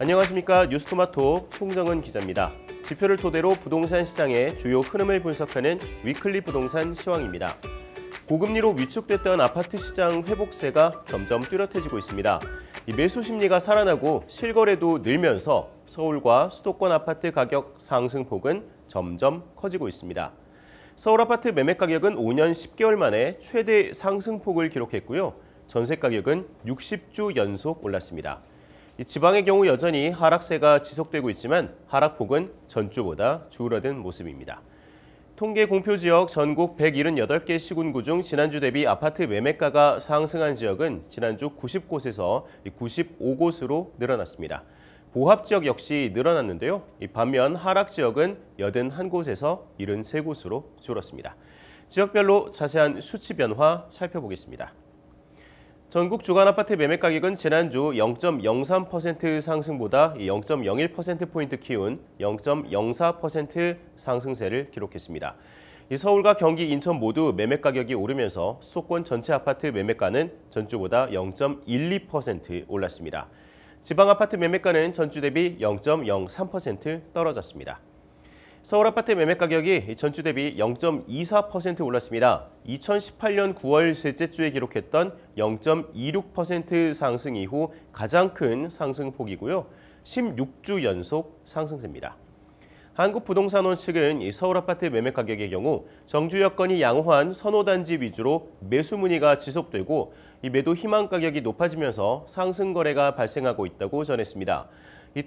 안녕하십니까. 뉴스토마토 송정은 기자입니다. 지표를 토대로 부동산 시장의 주요 흐름을 분석하는 위클리 부동산 시황입니다. 고금리로 위축됐던 아파트 시장 회복세가 점점 뚜렷해지고 있습니다. 매수 심리가 살아나고 실거래도 늘면서 서울과 수도권 아파트 가격 상승폭은 점점 커지고 있습니다. 서울 아파트 매매 가격은 5년 10개월 만에 최대 상승폭을 기록했고요. 전세 가격은 60주 연속 올랐습니다. 지방의 경우 여전히 하락세가 지속되고 있지만 하락폭은 전주보다 줄어든 모습입니다. 통계 공표 지역 전국 178개 시군구 중 지난주 대비 아파트 매매가가 상승한 지역은 지난주 90곳에서 95곳으로 늘어났습니다. 보합 지역 역시 늘어났는데요. 반면 하락 지역은 81곳에서 73곳으로 줄었습니다. 지역별로 자세한 수치 변화 살펴보겠습니다. 전국 주간 아파트 매매 가격은 지난주 0.03% 상승보다 0.01%포인트 키운 0.04% 상승세를 기록했습니다. 서울과 경기, 인천 모두 매매 가격이 오르면서 수도권 전체 아파트 매매가는 전주보다 0.12% 올랐습니다. 지방 아파트 매매가는 전주 대비 0.03% 떨어졌습니다. 서울 아파트 매매 가격이 전주 대비 0.24% 올랐습니다. 2018년 9월 셋째 주에 기록했던 0.26% 상승 이후 가장 큰 상승폭이고요. 16주 연속 상승세입니다. 한국부동산원 측은 서울 아파트 매매 가격의 경우 정주 여건이 양호한 선호단지 위주로 매수 문의가 지속되고 매도 희망 가격이 높아지면서 상승 거래가 발생하고 있다고 전했습니다.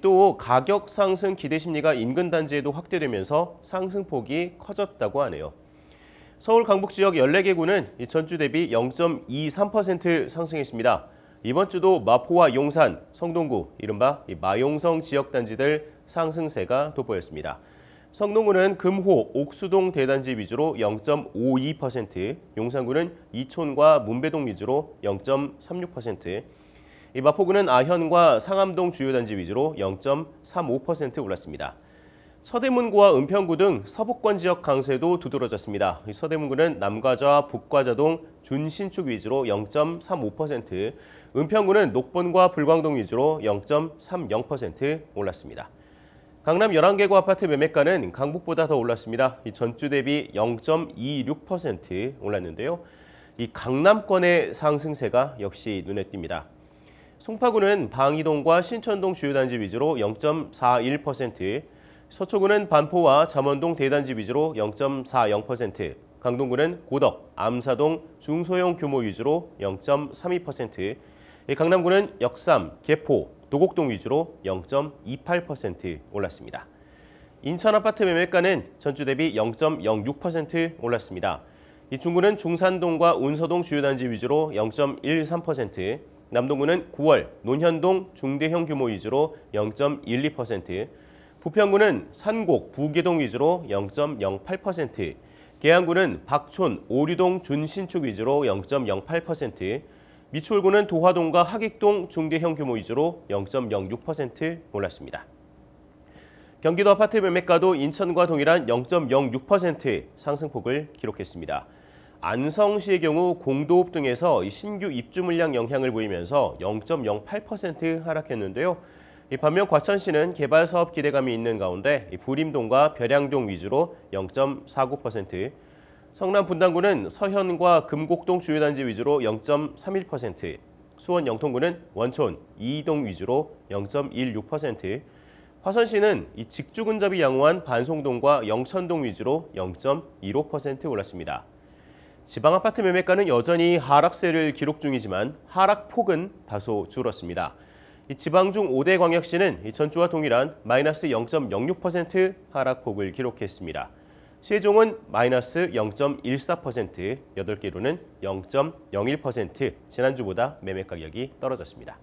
또 가격 상승 기대 심리가 인근 단지에도 확대되면서 상승폭이 커졌다고 하네요. 서울 강북 지역 14개구는 전주 대비 0.23% 상승했습니다. 이번 주도 마포와 용산, 성동구, 이른바 마용성 지역 단지들 상승세가 돋보였습니다. 성동구는 금호, 옥수동 대단지 위주로 0.52%, 용산구는 이촌과 문배동 위주로 0.36%, 마포구는 아현과 상암동 주요 단지 위주로 0.35% 올랐습니다. 서대문구와 은평구 등 서북권 지역 강세도 두드러졌습니다. 서대문구는 남과자, 북과자동, 준신축 위주로 0.35%, 은평구는 녹본과 불광동 위주로 0.30% 올랐습니다. 강남 11개구 아파트 매매가는 강북보다 더 올랐습니다. 전주 대비 0.26% 올랐는데요. 이 강남권의 상승세가 역시 눈에 띕니다. 송파구는 방이동과 신천동 주요 단지 위주로 0.41%, 서초구는 반포와 잠원동 대단지 위주로 0.40%, 강동구는 고덕, 암사동 중소형 규모 위주로 0.32%, 강남구는 역삼, 개포, 도곡동 위주로 0.28% 올랐습니다. 인천 아파트 매매가는 전주 대비 0.06% 올랐습니다. 중구는 중산동과 운서동 주요 단지 위주로 0.13%, 남동구는 9월, 논현동 중대형 규모 위주로 0.12%, 부평구는 산곡, 부계동 위주로 0.08%, 계양구는 박촌, 오류동 준신축 위주로 0.08%, 미추홀구는 도화동과 하객동 중대형 규모 위주로 0.06% 올랐습니다. 경기도 아파트 매매가도 인천과 동일한 0.06% 상승폭을 기록했습니다. 안성시의 경우 공도읍 등에서 신규 입주 물량 영향을 보이면서 0.08% 하락했는데요. 반면 과천시는 개발 사업 기대감이 있는 가운데 부림동과 벼량동 위주로 0.49%, 성남 분당구는 서현과 금곡동 주요 단지 위주로 0.31%, 수원 영통구는 원촌, 이이동 위주로 0.16%, 화선시는 직주 근접이 양호한 반송동과 영천동 위주로 0.15% 올랐습니다. 지방 아파트 매매가는 여전히 하락세를 기록 중이지만 하락폭은 다소 줄었습니다. 지방 중 5대 광역시는 전주와 동일한 마이너스 0.06% 하락폭을 기록했습니다. 세종은 마이너스 0.14%, 8개로는 0.01%, 지난주보다 매매 가격이 떨어졌습니다.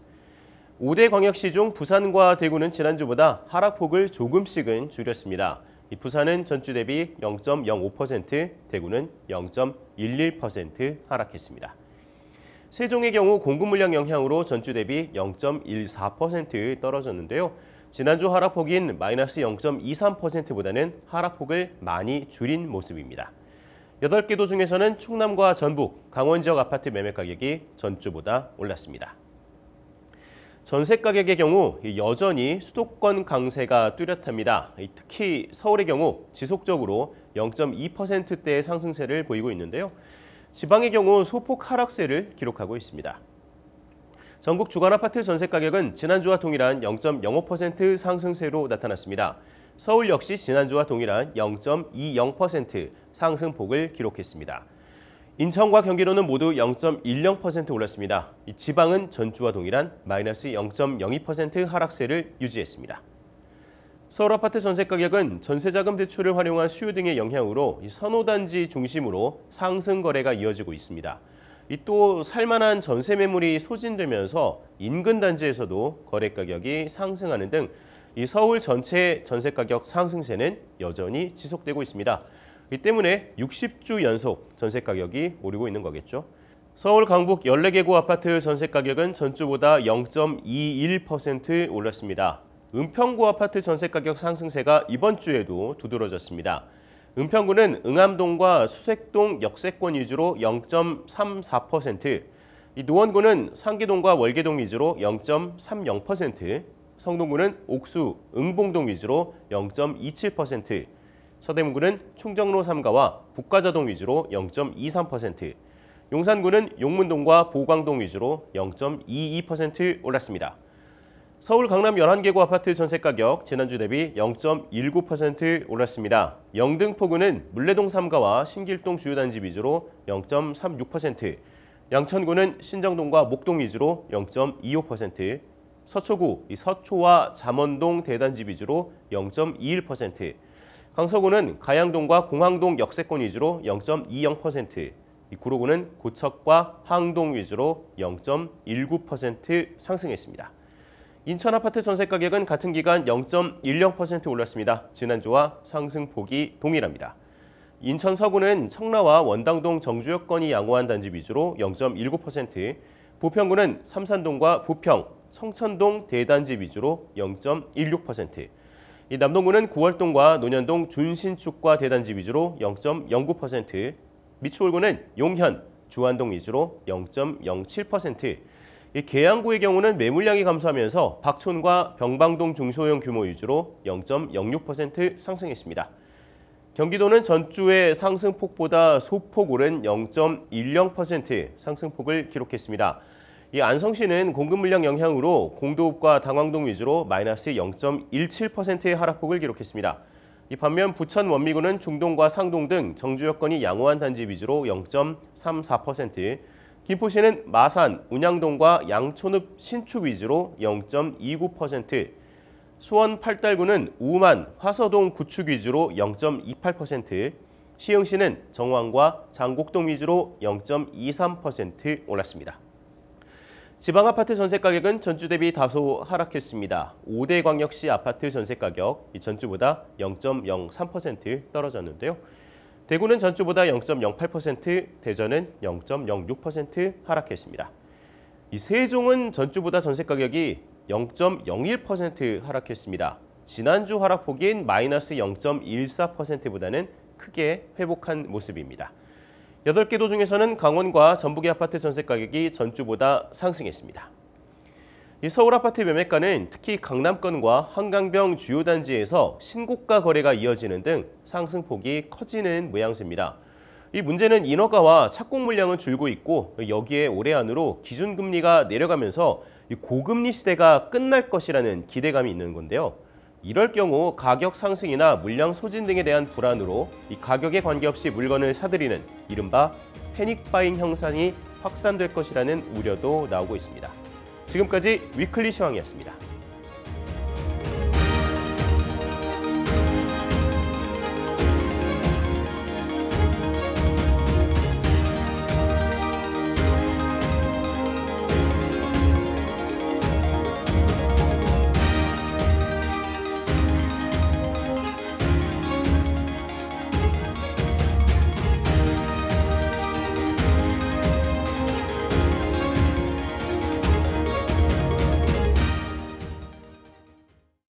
5대 광역시 중 부산과 대구는 지난주보다 하락폭을 조금씩은 줄였습니다. 부산은 전주 대비 0.05%, 대구는 0.11% 하락했습니다. 세종의 경우 공급 물량 영향으로 전주 대비 0.14% 떨어졌는데요. 지난주 하락폭인 마이너스 0.23%보다는 하락폭을 많이 줄인 모습입니다. 8개 도 중에서는 충남과 전북, 강원 지역 아파트 매매 가격이 전주보다 올랐습니다. 전세 가격의 경우 여전히 수도권 강세가 뚜렷합니다. 특히 서울의 경우 지속적으로 0.2%대의 상승세를 보이고 있는데요. 지방의 경우 소폭 하락세를 기록하고 있습니다. 전국 주간 아파트 전세 가격은 지난주와 동일한 0.05% 상승세로 나타났습니다. 서울 역시 지난주와 동일한 0.20% 상승폭을 기록했습니다. 인천과 경기도는 모두 0.10% 올랐습니다. 지방은 전주와 동일한 마이너스 0.02% 하락세를 유지했습니다. 서울 아파트 전세 가격은 전세자금 대출을 활용한 수요 등의 영향으로 선호단지 중심으로 상승 거래가 이어지고 있습니다. 또 살만한 전세 매물이 소진되면서 인근 단지에서도 거래 가격이 상승하는 등 이 서울 전체 전세 가격 상승세는 여전히 지속되고 있습니다. 이 때문에 60주 연속 전세 가격이 오르고 있는 거겠죠. 서울 강북 14개구 아파트 전세 가격은 전주보다 0.21% 올랐습니다. 은평구 아파트 전세 가격 상승세가 이번 주에도 두드러졌습니다. 은평구는 응암동과 수색동 역세권 위주로 0.34%, 노원구는 상기동과 월계동 위주로 0.30%, 성동구는 옥수, 응봉동 위주로 0.27%, 서대문구는 충정로 3가와 북가자동 위주로 0.23%, 용산구는 용문동과 보광동 위주로 0.22% 올랐습니다. 서울 강남 11개구 아파트 전세 가격 지난주 대비 0.19% 올랐습니다. 영등포구는 물레동 3가와 신길동 주요 단지 위주로 0.36%, 양천구는 신정동과 목동 위주로 0.25%, 서초구 서초와 잠원동 대단지 위주로 0.21%, 강서구는 가양동과 공항동 역세권 위주로 0.20%, 구로구는 고척과 항동 위주로 0.19% 상승했습니다. 인천 아파트 전세 가격은 같은 기간 0.10% 올랐습니다. 지난주와 상승폭이 동일합니다. 인천 서구는 청라와 원당동 정주역권이 양호한 단지 위주로 0.19%, 부평구는 삼산동과 부평, 청천동 대단지 위주로 0.16%, 남동구는 구월동과 논현동 준신축과 대단지 위주로 0.09%, 미추홀구는 용현, 주안동 위주로 0.07%, 계양구의 경우는 매물량이 감소하면서 박촌과 병방동 중소형 규모 위주로 0.06% 상승했습니다. 경기도는 전주의 상승폭보다 소폭 오른 0.10% 상승폭을 기록했습니다. 안성시는 공급 물량 영향으로 공도읍과 당황동 위주로 마이너스 0.17%의 하락폭을 기록했습니다. 반면 부천 원미구는 중동과 상동 등 정주 여건이 양호한 단지 위주로 0.34%, 김포시는 마산, 운양동과 양촌읍 신축 위주로 0.29%, 수원 팔달구는 우만, 화서동 구축 위주로 0.28%, 시흥시는 정왕과 장곡동 위주로 0.23% 올랐습니다. 지방 아파트 전세 가격은 전주 대비 다소 하락했습니다. 5대 광역시 아파트 전세 가격 전주보다 0.03% 떨어졌는데요. 대구는 전주보다 0.08%, 대전은 0.06% 하락했습니다. 세종은 전주보다 전세 가격이 0.01% 하락했습니다. 지난주 하락폭인 마이너스 0.14%보다는 크게 회복한 모습입니다. 8개 도 중에서는 강원과 전북의 아파트 전세 가격이 전주보다 상승했습니다. 서울 아파트 매매가는 특히 강남권과 한강병 주요 단지에서 신고가 거래가 이어지는 등 상승폭이 커지는 모양새입니다. 이 문제는 인허가와 착공 물량은 줄고 있고 여기에 올해 안으로 기준금리가 내려가면서 고금리 시대가 끝날 것이라는 기대감이 있는 건데요. 이럴 경우 가격 상승이나 물량 소진 등에 대한 불안으로 이 가격에 관계없이 물건을 사들이는 이른바 패닉바잉 현상이 확산될 것이라는 우려도 나오고 있습니다. 지금까지 위클리 시황이었습니다.